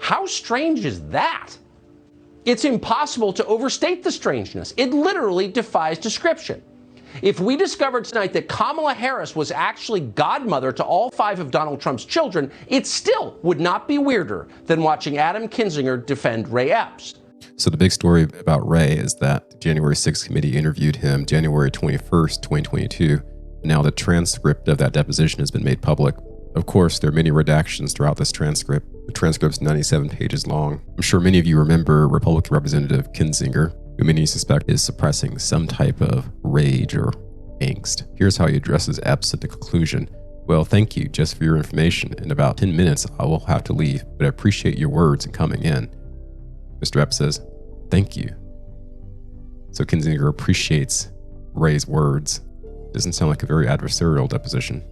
How strange is that? It's impossible to overstate the strangeness. It literally defies description. If we discovered tonight that Kamala Harris was actually godmother to all 5 of Donald Trump's children, it still would not be weirder than watching Adam Kinzinger defend Ray Epps. So the big story about Ray is that the January 6th committee interviewed him January 21st, 2022. Now the transcript of that deposition has been made public. Of course, there are many redactions throughout this transcript. The transcript's 97 pages long. I'm sure many of you remember Republican Representative Kinzinger, who many suspect is suppressing some type of rage or angst. Here's how he addresses Epps at the conclusion. Well, thank you just for your information. In about 10 minutes, I will have to leave, but I appreciate your words and coming in. Mr. Epps says, thank you. So Kinzinger appreciates Ray's words. Doesn't sound like a very adversarial deposition.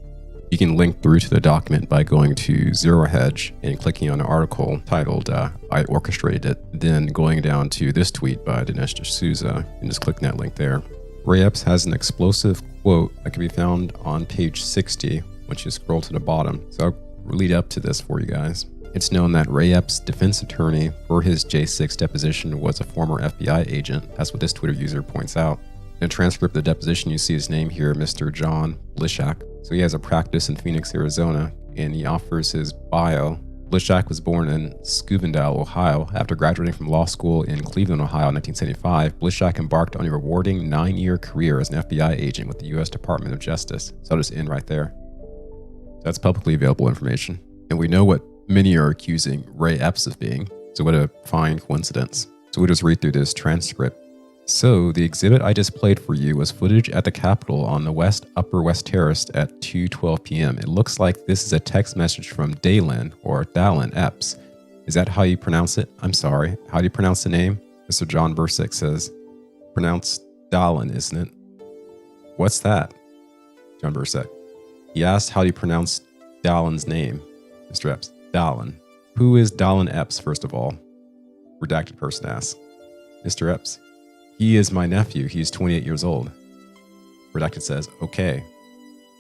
You can link through to the document by going to Zero Hedge and clicking on an article titled, I Orchestrated It, then going down to this tweet by Dinesh D'Souza and just clicking that link there. Ray Epps has an explosive quote that can be found on page 60 once you scroll to the bottom. So I'll lead up to this for you guys. It's known that Ray Epps' defense attorney for his J6 deposition was a former FBI agent. That's what this Twitter user points out. In a transcript of the deposition, you see his name here, Mr. John Blishak. So he has a practice in Phoenix, Arizona, and he offers his bio. Blishak was born in Scuvendale, Ohio. After graduating from law school in Cleveland, Ohio in 1975, Blishak embarked on a rewarding 9-year career as an FBI agent with the U.S. Department of Justice. So I'll just end right there. That's publicly available information. And we know what many are accusing Ray Epps of being. So what a fine coincidence. So we'll just read through this transcript. So the exhibit I just played for you was footage at the Capitol on the Upper West Terrace at 2:12 p.m. It looks like this is a text message from Dalen or Dallin Epps. Is that how you pronounce it? I'm sorry. How do you pronounce the name? Mr. John Bursick says, pronounced Dallin, isn't it? What's that? John Bursick. He asked how do you pronounce Dallin's name? Mr. Epps. Dallin. Who is Dallin Epps, first of all? Redacted person asks. Mr. Epps. He is my nephew. He's 28 years old. Redacted says, okay.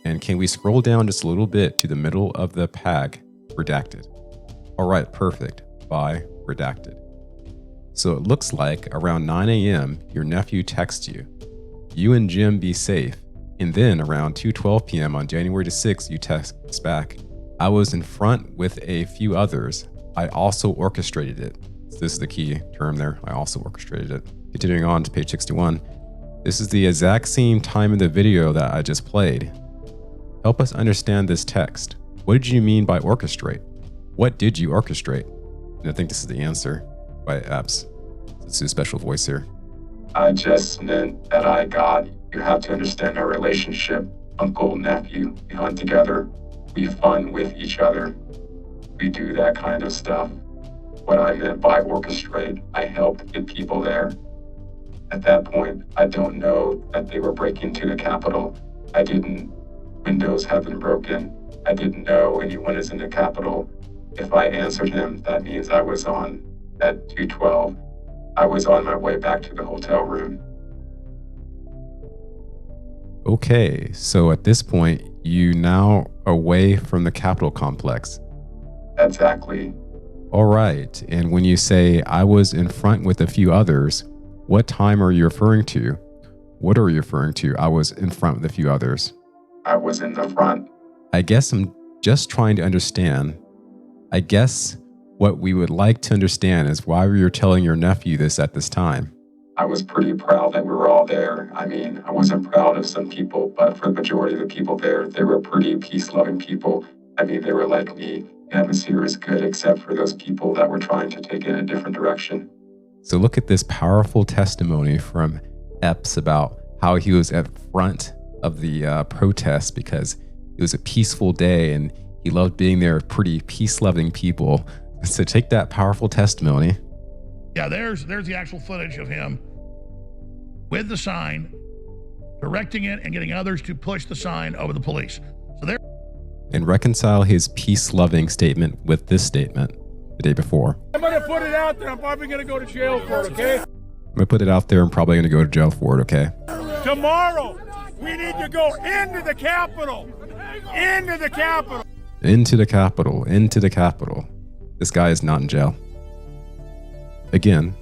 And can we scroll down just a little bit to the middle of the PAG? Redacted. All right, perfect. By Redacted. So it looks like around 9 a.m., your nephew texts you. You and Jim be safe. And then around 2:12 p.m. on January 6th, you text back. I was in front with a few others. I also orchestrated it. So this is the key term there. I also orchestrated it. Continuing on to page 61. This is the exact same time in the video that I just played. Help us understand this text. What did you mean by orchestrate? What did you orchestrate? And I think this is the answer by Epps. Let's do a special voice here. I just meant that you have to understand our relationship. Uncle, nephew, we hunt together. We fun with each other. We do that kind of stuff. What I meant by orchestrate, I helped get people there. At that point, I don't know that they were breaking into the Capitol. Windows have been broken. I didn't know anyone is in the Capitol. If I answered him, that means I was on at 2:12. I was on my way back to the hotel room. Okay, so at this point, you now away from the Capitol complex. Exactly. All right, and when you say I was in front with a few others, what time are you referring to? What are you referring to? I was in front with a few others. I was in the front. I guess I'm just trying to understand. I guess what we would like to understand is why you're telling your nephew this at this time. I was pretty proud that we were all there. I mean, I wasn't proud of some people, but for the majority of the people there, they were pretty peace-loving people. I mean, they were like me. The atmosphere is good except for those people that were trying to take it in a different direction. So look at this powerful testimony from Epps about how he was at front of the protest because it was a peaceful day and he loved being there with pretty peace-loving people. So take that powerful testimony. Yeah, there's the actual footage of him with the sign, directing it and getting others to push the sign over the police. So there. And reconcile his peace-loving statement with this statement the day before. I'm going to put it out there. I'm probably going to go to jail for it, okay? I'm going to put it out there. I'm probably going to go to jail for it, okay? Tomorrow, we need to go into the Capitol. Into the Capitol. Into the Capitol. Into the Capitol. This guy is not in jail. Again,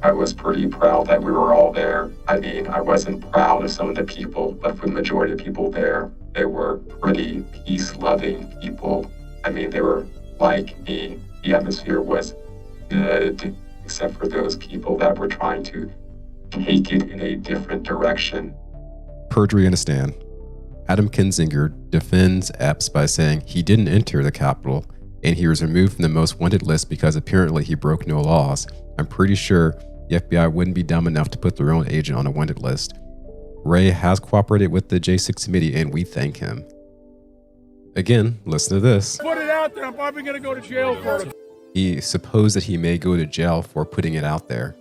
I was pretty proud that we were all there. I mean, I wasn't proud of some of the people, but for the majority of people there, they were pretty peace-loving people. I mean, they were like me. The atmosphere was good, except for those people that were trying to take it in a different direction. perjury in a stand. Adam Kinzinger defends Epps by saying he didn't enter the Capitol and he was removed from the most wanted list because apparently he broke no laws. I'm pretty sure the FBI wouldn't be dumb enough to put their own agent on a wanted list. Ray has cooperated with the J6 committee and we thank him. Again, listen to this. Put it out there. I'm probably going to go to jail for it. He supposed that he may go to jail for putting it out there.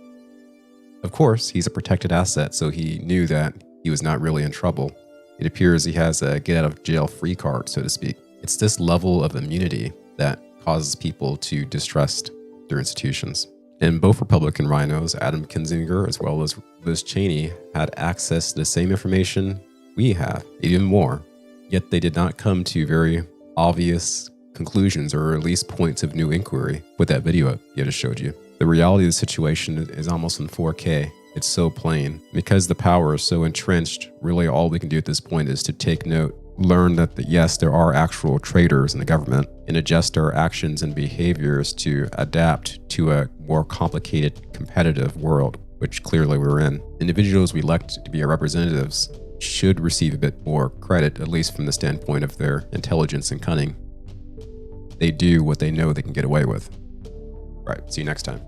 Of course, he's a protected asset, so he knew that he was not really in trouble. It appears he has a get-out-of-jail-free card, so to speak. It's this level of immunity that causes people to distrust their institutions. And both Republican rhinos, Adam Kinzinger as well as Liz Cheney, had access to the same information we have, even more. Yet they did not come to very obvious conclusions or at least points of new inquiry with that video I just showed you. The reality of the situation is almost in 4K. It's so plain. Because the power is so entrenched, really all we can do at this point is to take note, learn that yes, there are actual traitors in the government, and adjust our actions and behaviors to adapt to a more complicated, competitive world, which clearly we're in. Individuals we elect to be our representatives should receive a bit more credit, at least from the standpoint of their intelligence and cunning. They do what they know they can get away with. All right, see you next time.